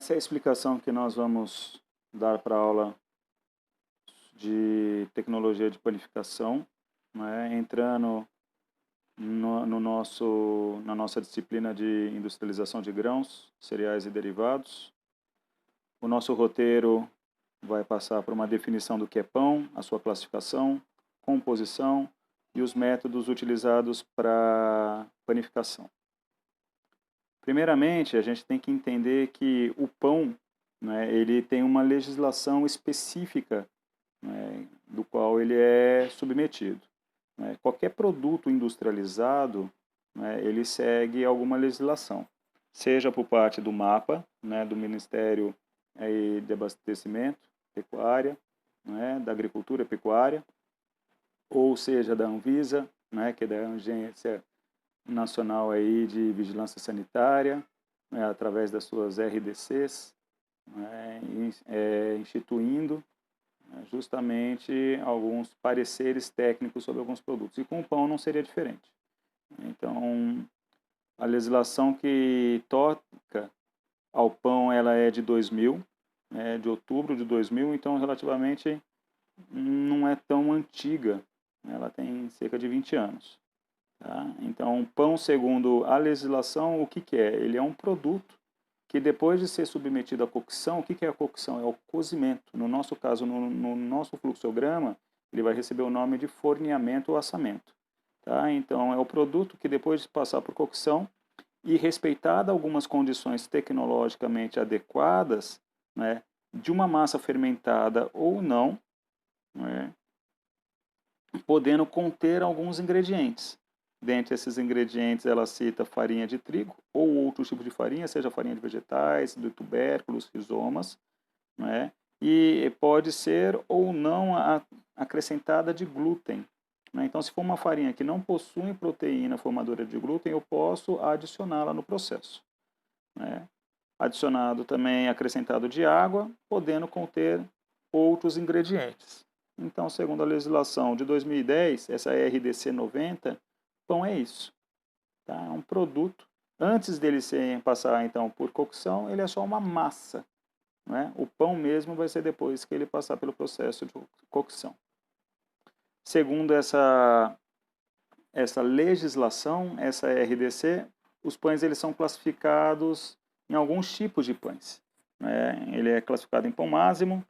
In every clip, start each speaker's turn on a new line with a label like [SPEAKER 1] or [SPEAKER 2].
[SPEAKER 1] Essa é a explicação que nós vamos dar para a aula de tecnologia de panificação, né, entrando na nossa disciplina de industrialização de grãos, cereais e derivados. O nosso roteiro vai passar por uma definição do que é pão, a sua classificação, composição e os métodos utilizados para panificação. Primeiramente, a gente tem que entender que o pão, né, ele tem uma legislação específica, né, do qual ele é submetido. Né. Qualquer produto industrializado, né, ele segue alguma legislação, seja por parte do MAPA, né, do Ministério de Abastecimento, Pecuária, né, da Agricultura e Pecuária, ou seja da Anvisa, né, que é da Agência Nacional aí de Vigilância Sanitária, né, através das suas RDCs, né, instituindo, né, justamente alguns pareceres técnicos sobre alguns produtos. E com o pão não seria diferente. Então, a legislação que toca ao pão ela é de 2000, né, de outubro de 2000, então relativamente não é tão antiga, ela tem cerca de 20 anos. Tá? Então, pão, segundo a legislação, o que é? Ele é um produto que depois de ser submetido à cocção, o que é a cocção? É o cozimento. No nosso caso, no nosso fluxograma, ele vai receber o nome de forneamento ou assamento. Tá? Então, é o produto que depois de passar por cocção e respeitada algumas condições tecnologicamente adequadas, né, de uma massa fermentada ou não, né, podendo conter alguns ingredientes. Dentre esses ingredientes, ela cita farinha de trigo ou outro tipo de farinha, seja farinha de vegetais, de tubérculos, rizomas, né? E pode ser ou não acrescentada de glúten. Né? Então, se for uma farinha que não possui proteína formadora de glúten, eu posso adicioná-la no processo. Né? Adicionado também acrescentado de água, podendo conter outros ingredientes. Então, segundo a legislação de 2010, essa RDC 90, pão é isso. Tá? É um produto. Antes dele passar então por cocção, ele é só uma massa. Né? O pão mesmo vai ser depois que ele passar pelo processo de cocção. Segundo essa legislação, essa RDC, os pães eles são classificados em alguns tipos de pães. Né? Ele é classificado em pão ázimo,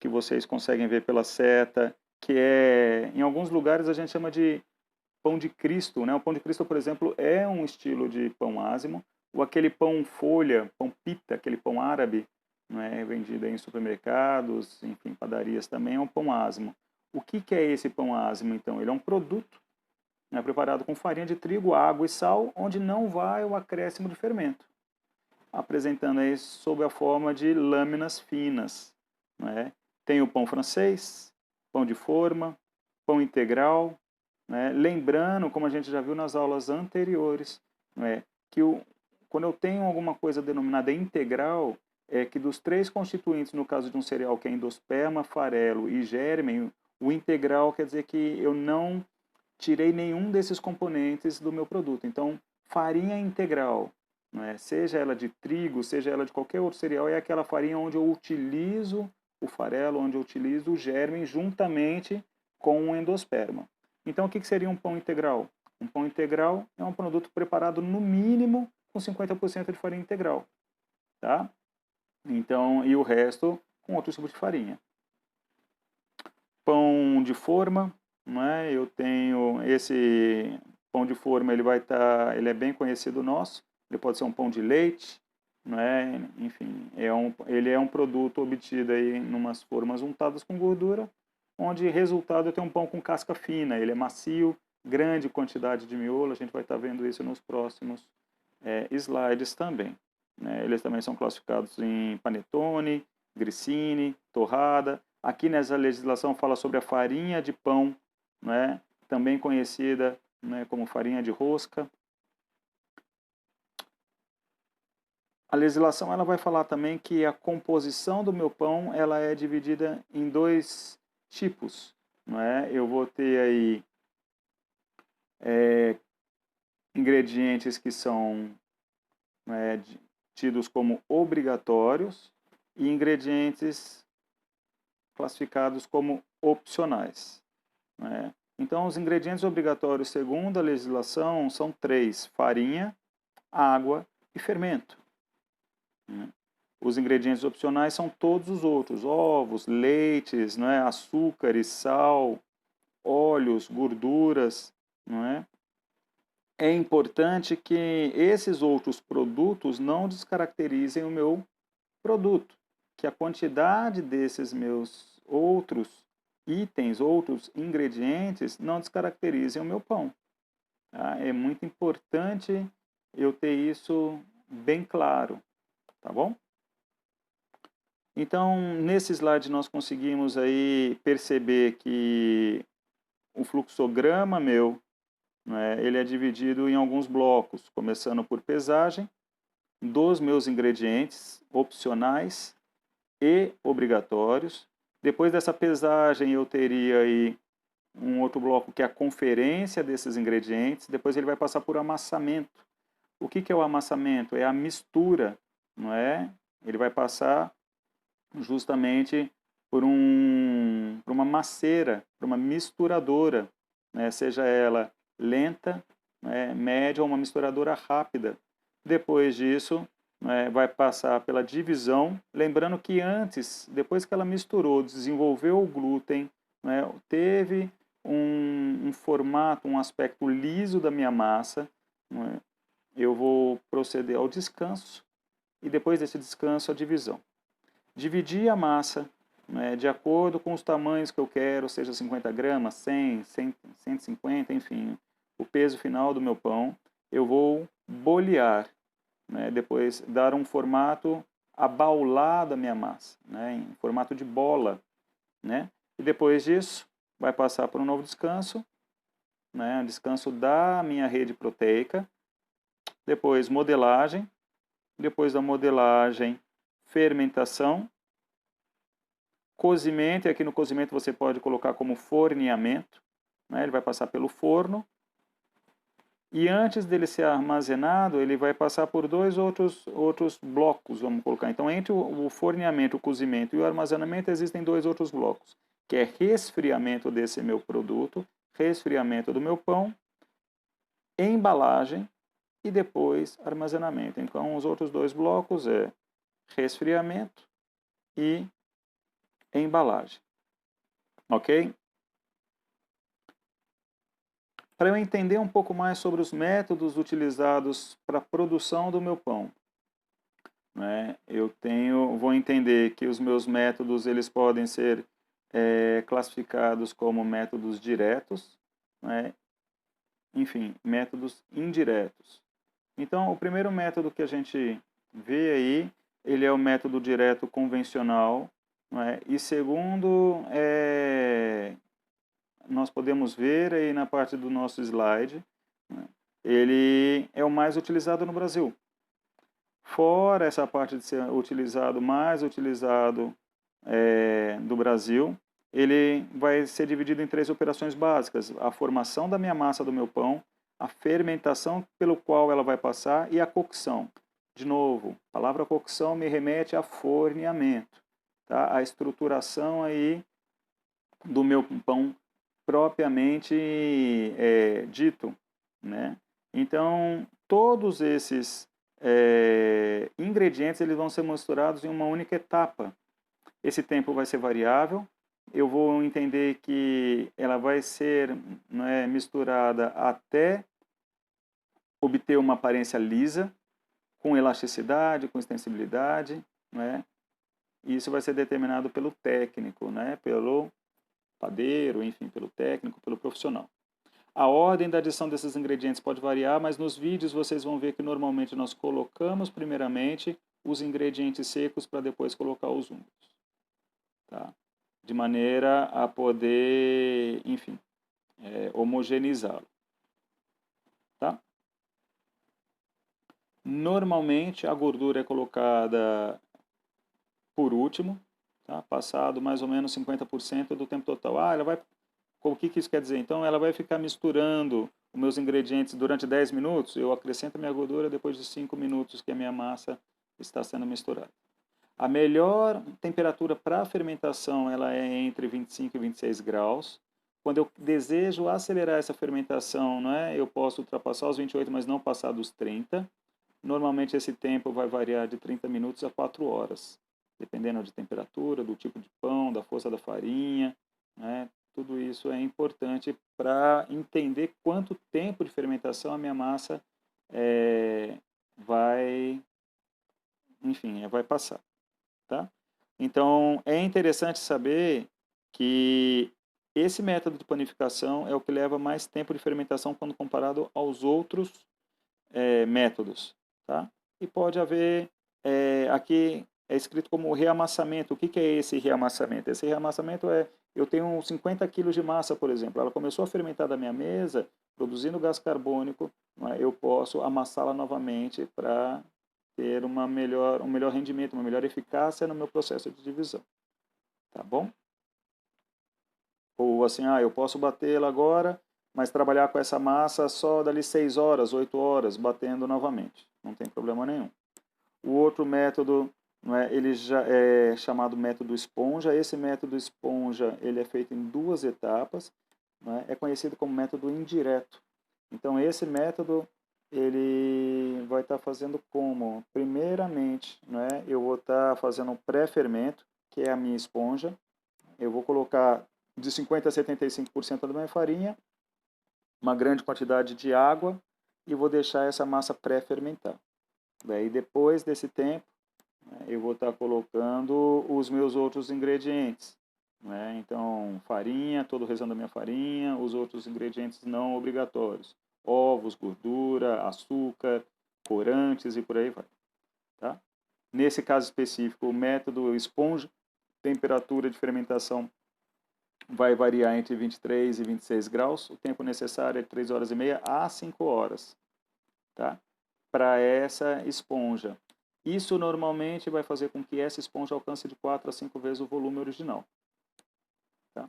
[SPEAKER 1] que vocês conseguem ver pela seta, que em alguns lugares a gente chama de pão de Cristo. Né? O pão de Cristo, por exemplo, é um estilo de pão ázimo, ou aquele pão folha, pão pita, aquele pão árabe, né, vendido em supermercados, enfim, padarias também, é um pão ázimo. O que é esse pão ázimo, então? Ele é um produto, né, preparado com farinha de trigo, água e sal, onde não vai o acréscimo de fermento, apresentando aí sob a forma de lâminas finas. Né? Tem o pão francês, pão de forma, pão integral, né? Lembrando, como a gente já viu nas aulas anteriores, né, que quando eu tenho alguma coisa denominada integral, é que dos três constituintes, no caso de um cereal que é endosperma, farelo e gérmen, o integral quer dizer que eu não tirei nenhum desses componentes do meu produto. Então, farinha integral, né, seja ela de trigo, seja ela de qualquer outro cereal, é aquela farinha onde eu utilizo o farelo, onde eu utilizo o gérmen juntamente com o endosperma. Então, o que seria um pão integral? Um pão integral é um produto preparado no mínimo com 50% de farinha integral, tá? Então, e o resto com outro tipo de farinha. Pão de forma, né? Eu tenho esse pão de forma, ele é bem conhecido nosso. Ele pode ser um pão de leite, né? Enfim, ele é um produto obtido aí em umas formas untadas com gordura, onde resultado eu tenho um pão com casca fina, ele é macio, grande quantidade de miolo, a gente vai estar vendo isso nos próximos slides também. Né? Eles também são classificados em panetone, grissini, torrada. Aqui nessa legislação fala sobre a farinha de pão, né? Também conhecida, né, como farinha de rosca. A legislação ela vai falar também que a composição do meu pão ela é dividida em dois tipos. Não é? Eu vou ter aí ingredientes que são tidos como obrigatórios e ingredientes classificados como opcionais, né? Então, os ingredientes obrigatórios, segundo a legislação, são 3: farinha, água e fermento, né? Os ingredientes opcionais são todos os outros: ovos, leites, não é? Açúcares, sal, óleos, gorduras, não é? É importante que esses outros produtos não descaracterizem o meu produto, que a quantidade desses meus outros itens, outros ingredientes, não descaracterizem o meu pão. Tá? É muito importante eu ter isso bem claro, tá bom? Então, nesse slide nós conseguimos aí perceber que o fluxograma meu, né, ele é dividido em alguns blocos, começando por pesagem dos meus ingredientes opcionais e obrigatórios. Depois dessa pesagem eu teria aí um outro bloco que é a conferência desses ingredientes. Depois ele vai passar por amassamento. O que é o amassamento? É a mistura, não é? Ele vai passar justamente por uma masseira, por uma misturadora, né? Seja ela lenta, né, média ou uma misturadora rápida. Depois disso, né, vai passar pela divisão, lembrando que antes, depois que ela misturou, desenvolveu o glúten, né, teve um formato, um aspecto liso da minha massa, né, eu vou proceder ao descanso e depois desse descanso a divisão. Dividir a massa, né, de acordo com os tamanhos que eu quero, seja 50 gramas, 100, 150, enfim, o peso final do meu pão, eu vou bolear, né, depois dar um formato abaulado à minha massa, né, em formato de bola, né, e depois disso vai passar por um novo descanso, né, descanso da minha rede proteica, depois modelagem, depois da modelagem fermentação, cozimento, e aqui no cozimento você pode colocar como forneamento, né, ele vai passar pelo forno, e antes dele ser armazenado, ele vai passar por dois outros blocos, vamos colocar. Então, entre o forneamento, o cozimento e o armazenamento, existem dois outros blocos, que é resfriamento desse meu produto, resfriamento do meu pão, embalagem e depois armazenamento. Então, os outros dois blocos é resfriamento e embalagem. Ok? Para eu entender um pouco mais sobre os métodos utilizados para a produção do meu pão, né, vou entender que os meus métodos eles podem ser classificados como métodos diretos, né, enfim, métodos indiretos. Então, o primeiro método que a gente vê aí, ele é o método direto convencional, né, e segundo nós podemos ver aí na parte do nosso slide, né, ele é o mais utilizado no Brasil. Fora essa parte de ser mais utilizado do Brasil, ele vai ser dividido em 3 operações básicas: a formação da minha massa do meu pão, a fermentação pelo qual ela vai passar e a cocção. De novo, a palavra cocção me remete a forneamento, tá? A estruturação aí do meu pão propriamente dito, né? Então, todos esses ingredientes eles vão ser misturados em uma única etapa. Esse tempo vai ser variável. Eu vou entender que ela vai ser, né, misturada até obter uma aparência lisa, com elasticidade, com extensibilidade, né? E isso vai ser determinado pelo técnico, né? Pelo padeiro, enfim, pelo técnico, pelo profissional. A ordem da adição desses ingredientes pode variar, mas nos vídeos vocês vão ver que normalmente nós colocamos primeiramente os ingredientes secos para depois colocar os úmidos, tá? De maneira a poder, enfim, homogeneizá-lo, tá? Normalmente a gordura é colocada por último, tá? Passado mais ou menos 50% do tempo total. Ela vai... O que isso quer dizer? Então, ela vai ficar misturando os meus ingredientes durante 10 minutos, eu acrescento a minha gordura depois de 5 minutos que a minha massa está sendo misturada. A melhor temperatura para a fermentação ela é entre 25 e 26 graus. Quando eu desejo acelerar essa fermentação, né, eu posso ultrapassar os 28, mas não passar dos 30. Normalmente esse tempo vai variar de 30 minutos a 4 horas, dependendo de temperatura, do tipo de pão, da força da farinha, né? Tudo isso é importante para entender quanto tempo de fermentação a minha massa vai, enfim, vai passar, tá? Então, é interessante saber que esse método de panificação é o que leva mais tempo de fermentação quando comparado aos outros métodos, tá? E pode haver, aqui é escrito como reamassamento. O que é esse reamassamento? Esse reamassamento eu tenho 50 quilos de massa, por exemplo, ela começou a fermentar da minha mesa, produzindo gás carbônico, eu posso amassá-la novamente para ter um melhor rendimento, uma melhor eficácia no meu processo de divisão, tá bom? Ou assim, eu posso batê-la agora, mas trabalhar com essa massa só dali 6 horas, 8 horas, batendo novamente. Não tem problema nenhum. O outro método, ele já é chamado método esponja. Esse método esponja ele é feito em 2 etapas. É conhecido como método indireto. Então, esse método ele vai estar fazendo como? Primeiramente, eu vou estar fazendo um pré-fermento, que é a minha esponja. Eu vou colocar de 50% a 75% da minha farinha, uma grande quantidade de água e vou deixar essa massa pré-fermentar. Daí, depois desse tempo, eu vou estar colocando os meus outros ingredientes. Então, farinha, todo o restante da minha farinha, os outros ingredientes não obrigatórios. Ovos, gordura, açúcar, corantes e por aí vai. Tá? Nesse caso específico, o método esponja, temperatura de fermentação vai variar entre 23 e 26 graus. O tempo necessário é de 3 horas e meia a 5 horas, tá? Para essa esponja. Isso normalmente vai fazer com que essa esponja alcance de 4 a 5 vezes o volume original. Tá?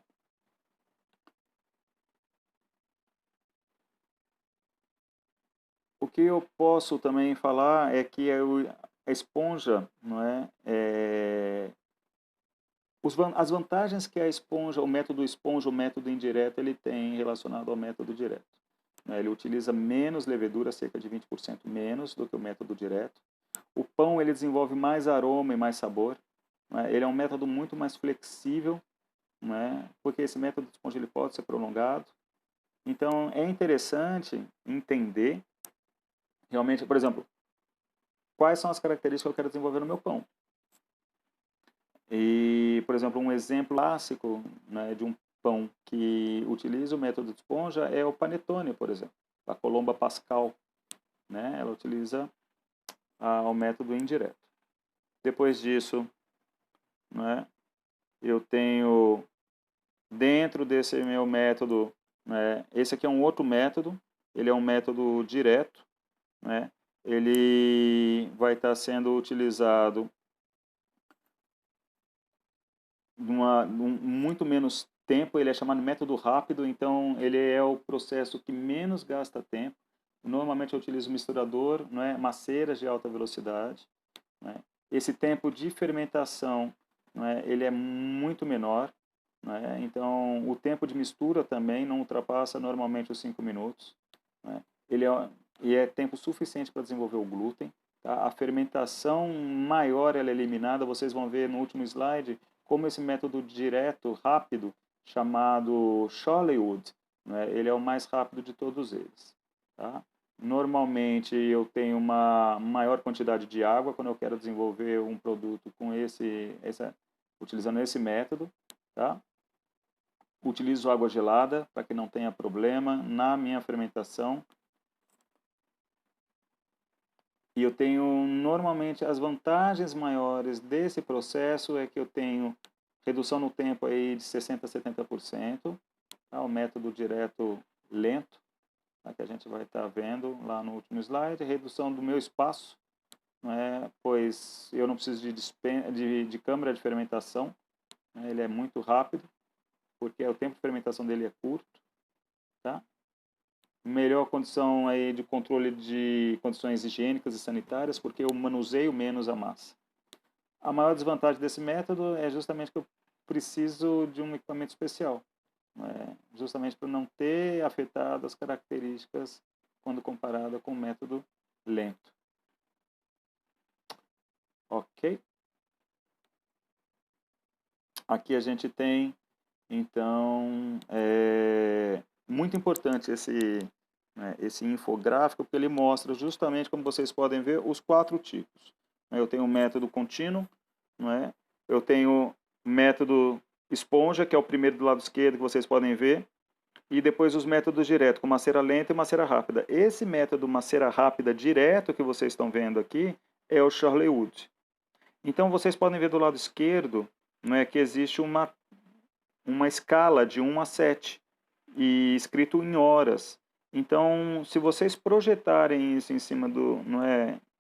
[SPEAKER 1] O que eu posso também falar é que a esponja, as vantagens que a esponja, o método esponja, o método indireto, ele tem relacionado ao método direto. Ele utiliza menos levedura, cerca de 20% menos do que o método direto. O pão ele desenvolve mais aroma e mais sabor. Ele é um método muito mais flexível, porque esse método de esponja ele pode ser prolongado. Então, é interessante entender, realmente, por exemplo, quais são as características que eu quero desenvolver no meu pão. E, por exemplo, um exemplo clássico de um pão que utiliza o método de esponja é o panetone, por exemplo, a Colomba Pascal. Ela utiliza o método indireto. Depois disso, eu tenho, dentro desse meu método, esse aqui é um outro método, ele é um método direto, ele vai estar sendo utilizado muito menos tempo, ele é chamado método rápido, então ele é o processo que menos gasta tempo. Normalmente eu utilizo misturador, maceiras de alta velocidade. Esse tempo de fermentação, ele é muito menor. Então o tempo de mistura também não ultrapassa normalmente os 5 minutos. Ele é tempo suficiente para desenvolver o glúten. Tá? A fermentação maior ela é eliminada, vocês vão ver no último slide como esse método direto, rápido, chamado Shawleywood, ele é o mais rápido de todos eles. Tá? Normalmente eu tenho uma maior quantidade de água quando eu quero desenvolver um produto com utilizando esse método. Tá? Utilizo água gelada para que não tenha problema na minha fermentação. E eu tenho, normalmente, as vantagens maiores desse processo é que eu tenho redução no tempo aí de 60% a 70%, tá? O método direto lento, que a gente vai estar vendo lá no último slide, redução do meu espaço, pois eu não preciso de câmara de fermentação, ele é muito rápido, porque o tempo de fermentação dele é curto. Tá? melhor condição aí de controle de condições higiênicas e sanitárias, porque eu manuseio menos a massa. A maior desvantagem desse método é justamente que eu preciso de um equipamento especial, né? Justamente para não ter afetado as características quando comparada com o método lento. Ok? Aqui a gente tem, então, muito importante esse infográfico, porque ele mostra justamente, como vocês podem ver, os 4 tipos. Eu tenho o método contínuo, não é? Eu tenho o método esponja, que é o primeiro do lado esquerdo, que vocês podem ver, e depois os métodos direto, com macera lenta e macera rápida. Esse método macera rápida direto que vocês estão vendo aqui é o Shirley Wood. Então vocês podem ver do lado esquerdo, não é, que existe uma escala de 1 a 7 e escrito em horas. Então, se vocês projetarem isso em cima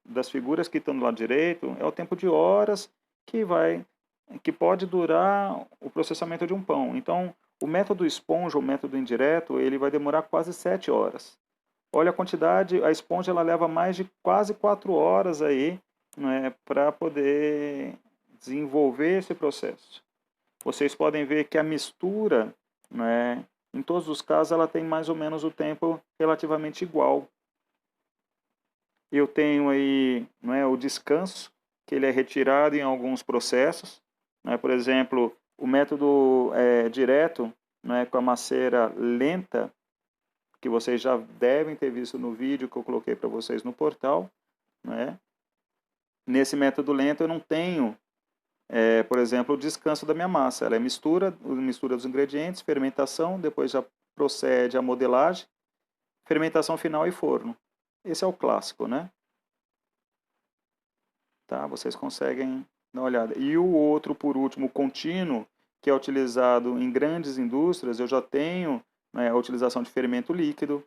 [SPEAKER 1] das figuras que estão do lado direito, é o tempo de horas que pode durar o processamento de um pão. Então, o método esponja, o método indireto, ele vai demorar quase 7 horas. Olha a quantidade, a esponja ela leva mais de quase 4 horas aí, né, para poder desenvolver esse processo. Vocês podem ver que a mistura, né, em todos os casos, ela tem mais ou menos o tempo relativamente igual. Eu tenho aí, né, o descanso, que ele é retirado em alguns processos. Né, por exemplo, o método direto, né, com a macera lenta, que vocês já devem ter visto no vídeo que eu coloquei para vocês no portal. Né? Nesse método lento eu não tenho, por exemplo, o descanso da minha massa. Ela é mistura dos ingredientes, fermentação, depois já procede a modelagem, fermentação final e forno. Esse é o clássico, né? Tá? Vocês conseguem dar uma olhada. E o outro, por último, contínuo, que é utilizado em grandes indústrias, eu já tenho, né, a utilização de fermento líquido,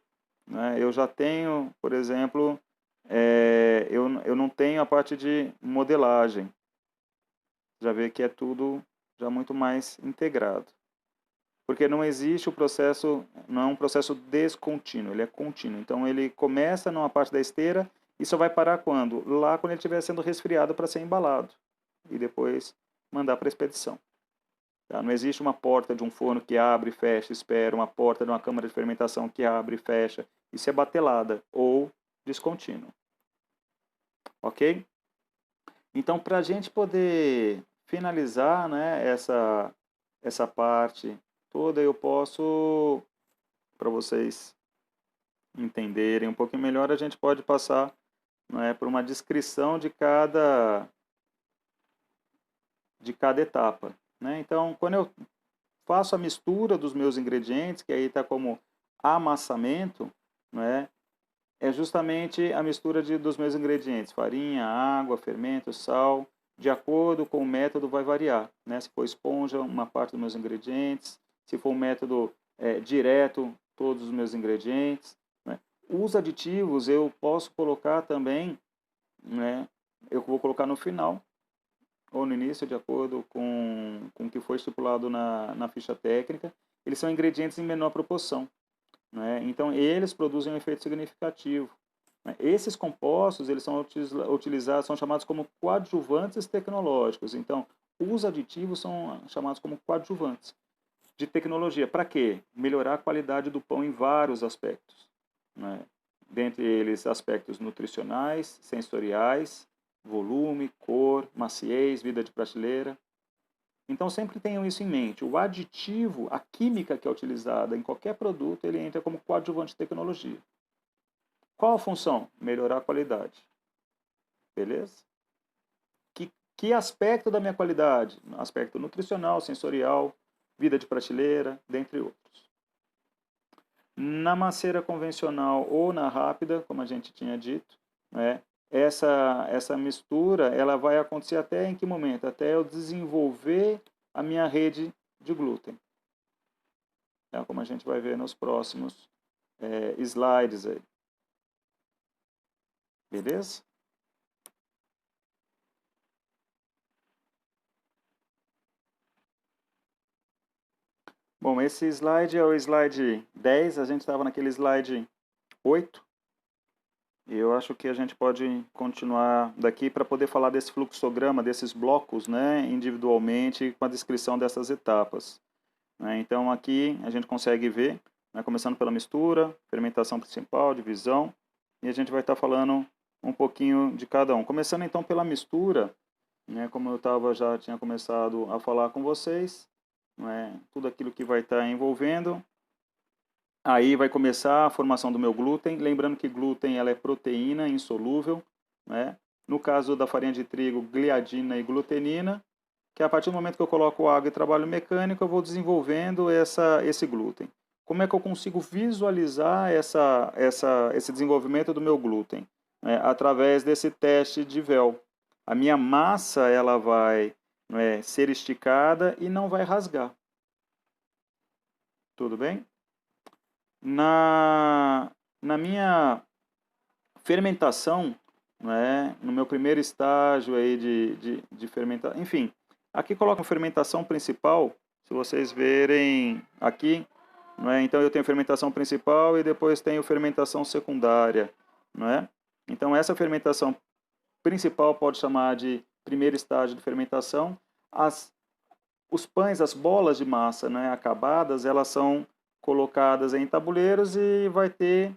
[SPEAKER 1] né? Eu já tenho, por exemplo, eu não tenho a parte de modelagem. Já vê que é tudo já muito mais integrado. Porque não existe o processo, não é um processo descontínuo, ele é contínuo. Então ele começa numa parte da esteira e só vai parar quando? Lá quando ele estiver sendo resfriado para ser embalado. E depois mandar para a expedição. Tá? Não existe uma porta de um forno que abre, fecha, espera, uma porta de uma câmara de fermentação que abre e fecha. Isso é batelada ou descontínuo. Ok? Então, para a gente poder finalizar, né, essa parte toda, eu posso, para vocês entenderem um pouquinho melhor, a gente pode passar, né, por uma descrição de cada etapa. Né? Então, quando eu faço a mistura dos meus ingredientes, que aí está como amassamento, né, é justamente a mistura dos meus ingredientes, farinha, água, fermento, sal, de acordo com o método vai variar. Né? Se for esponja, uma parte dos meus ingredientes, se for um método direto, todos os meus ingredientes. Né? Os aditivos eu posso colocar também, né? Eu vou colocar no final ou no início, de acordo com o que foi estipulado na ficha técnica. Eles são ingredientes em menor proporção. Né? Então, eles produzem um efeito significativo. Né? Esses compostos eles são utilizados, são chamados como coadjuvantes tecnológicos. Então, os aditivos são chamados como coadjuvantes de tecnologia. Para quê? Melhorar a qualidade do pão em vários aspectos. Né? Dentre eles, aspectos nutricionais, sensoriais, volume, cor, maciez, vida de prateleira. Então sempre tenham isso em mente. O aditivo, a química que é utilizada em qualquer produto, ele entra como coadjuvante de tecnologia. Qual a função? Melhorar a qualidade. Beleza? Que aspecto da minha qualidade? Aspecto nutricional, sensorial, vida de prateleira, dentre outros. Na maceira convencional ou na rápida, como a gente tinha dito, né, essa mistura ela vai acontecer até em que momento? Até eu desenvolver a minha rede de glúten. Tá? Como a gente vai ver nos próximos slides aí. Beleza? Bom, esse slide é o slide 10, a gente estava naquele slide 8. E eu acho que a gente pode continuar daqui para poder falar desse fluxograma, desses blocos, né, individualmente, com a descrição dessas etapas. Né? Então aqui a gente consegue ver, né, começando pela mistura, fermentação principal, divisão, e a gente vai estar falando um pouquinho de cada um. Começando então pela mistura, né, como eu já tinha começado a falar com vocês, né, tudo aquilo que vai estar envolvendo. Aí vai começar a formação do meu glúten, lembrando que glúten ela é proteína insolúvel, né? No caso da farinha de trigo, gliadina e glutenina, que a partir do momento que eu coloco água e trabalho mecânico, eu vou desenvolvendo esse glúten. Como é que eu consigo visualizar esse desenvolvimento do meu glúten? Através desse teste de Veil. A minha massa ela vai, ser esticada e não vai rasgar. Tudo bem? Na minha fermentação, no meu primeiro estágio aí de fermentação, enfim, aqui coloco a fermentação principal, se vocês verem aqui, então eu tenho fermentação principal e depois tenho fermentação secundária, Então essa fermentação principal pode chamar de primeiro estágio de fermentação. Os pães, as bolas de massa, acabadas, elas são colocadas em tabuleiros e vai ter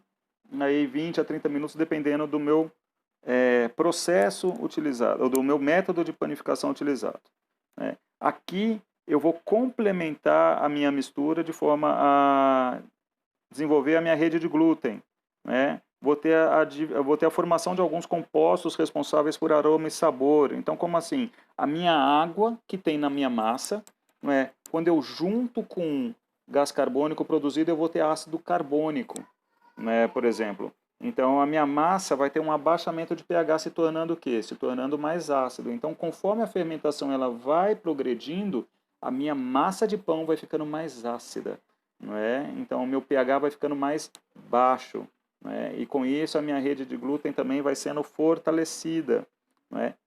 [SPEAKER 1] aí 20 a 30 minutos, dependendo do meu processo utilizado, ou do meu método de panificação utilizado. Aqui eu vou complementar a minha mistura de forma a desenvolver a minha rede de glúten. Vou ter a formação de alguns compostos responsáveis por aroma e sabor. Então, como assim? A minha água que tem na minha massa, quando eu junto com gás carbônico produzido, eu vou ter ácido carbônico, por exemplo. Então, a minha massa vai ter um abaixamento de pH, se tornando o quê? Se tornando mais ácido. Então, conforme a fermentação ela vai progredindo, a minha massa de pão vai ficando mais ácida. Então, o meu pH vai ficando mais baixo. E com isso a minha rede de glúten também vai sendo fortalecida.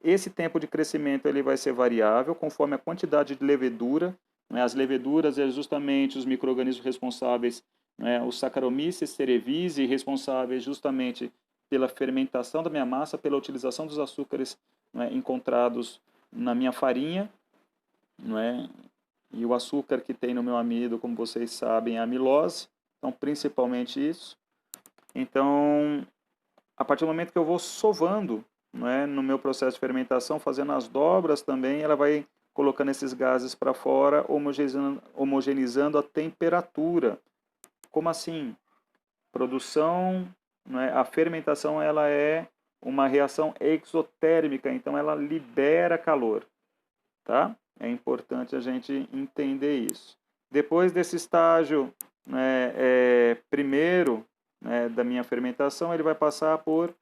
[SPEAKER 1] Esse tempo de crescimento ele vai ser variável conforme a quantidade de levedura. As leveduras é justamente os micro-organismos responsáveis, os Saccharomyces cerevisiae, responsáveis justamente pela fermentação da minha massa, pela utilização dos açúcares encontrados na minha farinha. E o açúcar que tem no meu amido, como vocês sabem, é a amilose. Então, principalmente isso. Então, a partir do momento que eu vou sovando, no meu processo de fermentação, fazendo as dobras também, ela vai colocando esses gases para fora, homogeneizando a temperatura. Como assim? Produção, a fermentação ela é uma reação exotérmica, então ela libera calor. Tá? É importante a gente entender isso. Depois desse estágio primeiro, da minha fermentação, ele vai passar por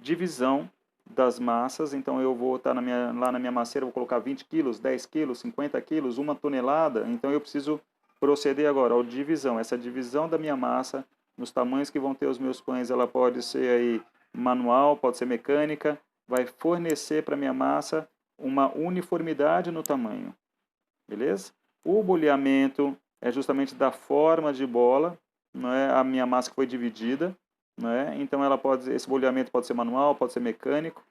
[SPEAKER 1] divisão das massas. Então eu vou estar lá na minha maceira, vou colocar 20 quilos, 10 quilos, 50 quilos, 1 tonelada. Então eu preciso proceder agora à divisão. Essa divisão da minha massa, nos tamanhos que vão ter os meus pães, ela pode ser aí manual, pode ser mecânica, vai fornecer para a minha massa uma uniformidade no tamanho. Beleza? O boleamento é justamente da forma de bola, a minha massa que foi dividida. Então esse boleamento pode ser manual, pode ser mecânico,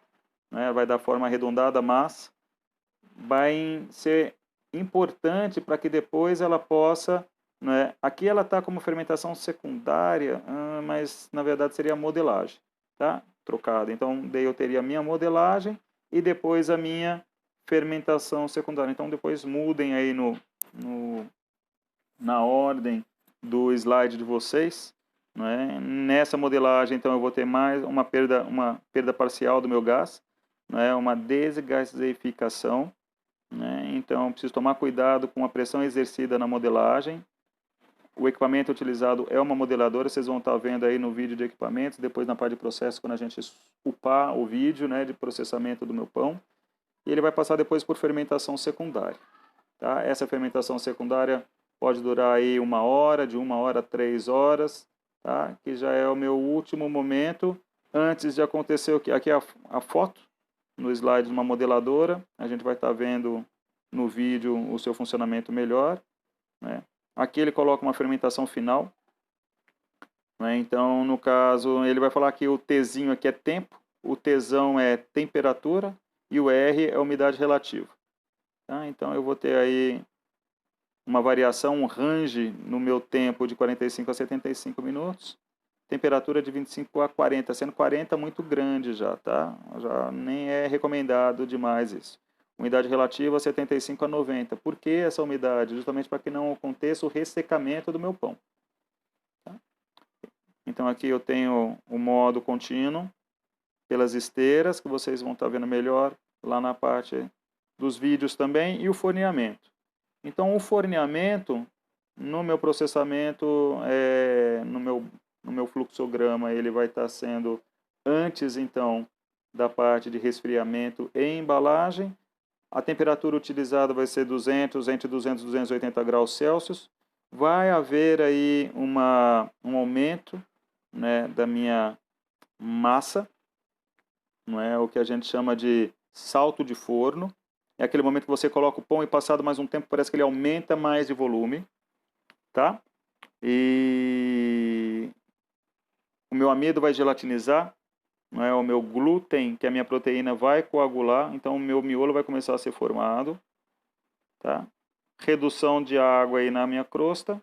[SPEAKER 1] vai dar forma arredondada à massa. Vai ser importante para que depois ela possa... Aqui ela está como fermentação secundária, mas na verdade seria modelagem. Tá? Trocada. Então daí eu teria a minha modelagem e depois a minha fermentação secundária. Então depois mudem aí na ordem do slide de vocês. Nessa modelagem, então, eu vou ter mais uma perda parcial do meu gás, uma desgaseificação. Então, preciso tomar cuidado com a pressão exercida na modelagem. O equipamento utilizado é uma modeladora, vocês vão estar vendo aí no vídeo de equipamentos, depois na parte de processo, quando a gente upar o vídeo de processamento do meu pão. E ele vai passar depois por fermentação secundária. Tá? Essa fermentação secundária pode durar aí 1 hora, de 1 hora a 3 horas, tá? Que já é o meu último momento antes de acontecer o que? Aqui é a foto no slide de uma modeladora, a gente vai estar vendo no vídeo o seu funcionamento melhor. Aqui ele coloca uma fermentação final. né? Então, no caso, ele vai falar que o Tzinho aqui é tempo, o Tzão é temperatura e o R é umidade relativa. Tá? Então, eu vou ter aí uma variação, um range no meu tempo de 45 a 75 minutos, temperatura de 25 a 40, sendo 40 muito grande já, tá? Já nem é recomendado demais isso. Umidade relativa 75 a 90. Por que essa umidade? Justamente para que não aconteça o ressecamento do meu pão. Tá? Então aqui eu tenho o modo contínuo pelas esteiras, que vocês vão estar vendo melhor lá na parte dos vídeos também, e o forneamento. Então o forneamento, no meu processamento, no meu fluxograma, ele vai estar sendo antes então da parte de resfriamento e embalagem. A temperatura utilizada vai ser 200, entre 200 e 280 graus Celsius. Vai haver aí um aumento, né, da minha massa, não é o que a gente chama de salto de forno. É aquele momento que você coloca o pão e passado mais um tempo parece que ele aumenta mais de volume, tá? E o meu amido vai gelatinizar, não é? O meu glúten, que é a minha proteína, vai coagular, então o meu miolo vai começar a ser formado, tá? Redução de água aí na minha crosta.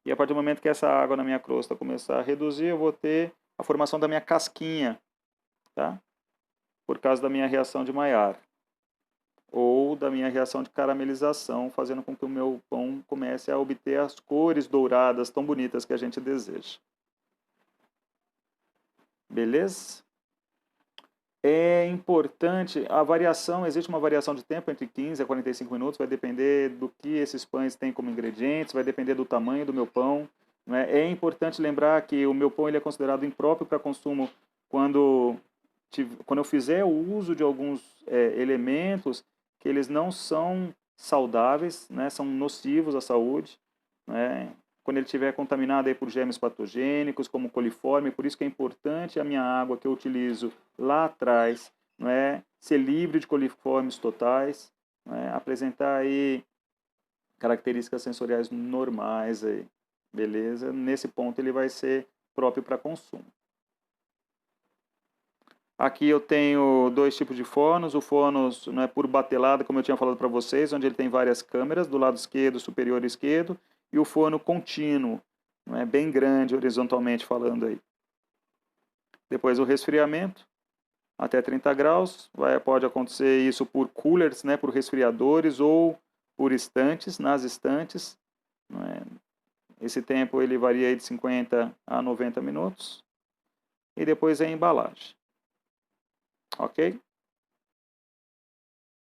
[SPEAKER 1] E a partir do momento que essa água na minha crosta começar a reduzir, eu vou ter a formação da minha casquinha, tá? Por causa da minha reação de Maillard. Ou da minha reação de caramelização, fazendo com que o meu pão comece a obter as cores douradas tão bonitas que a gente deseja. Beleza? É importante, a variação, existe uma variação de tempo entre 15 a 45 minutos, vai depender do que esses pães têm como ingredientes, vai depender do tamanho do meu pão. Né? É importante lembrar que o meu pão ele é considerado impróprio para consumo quando eu fizer o uso de alguns elementos que eles não são saudáveis, né? São nocivos à saúde, né? Quando ele estiver contaminado aí por germes patogênicos, como coliforme, por isso que é importante a minha água que eu utilizo lá atrás, não é, ser livre de coliformes totais, não é, apresentar aí características sensoriais normais aí, beleza? Nesse ponto ele vai ser próprio para consumo. Aqui eu tenho dois tipos de fornos, o forno não é por batelada, como eu tinha falado para vocês, onde ele tem várias câmeras, do lado esquerdo, superior esquerdo, e o forno contínuo, não é bem grande horizontalmente falando aí. Depois o resfriamento, até 30 graus, pode acontecer isso por coolers, né, por resfriadores ou por estantes, nas estantes. Não é? Esse tempo ele varia de 50 a 90 minutos. E depois a embalagem. Ok?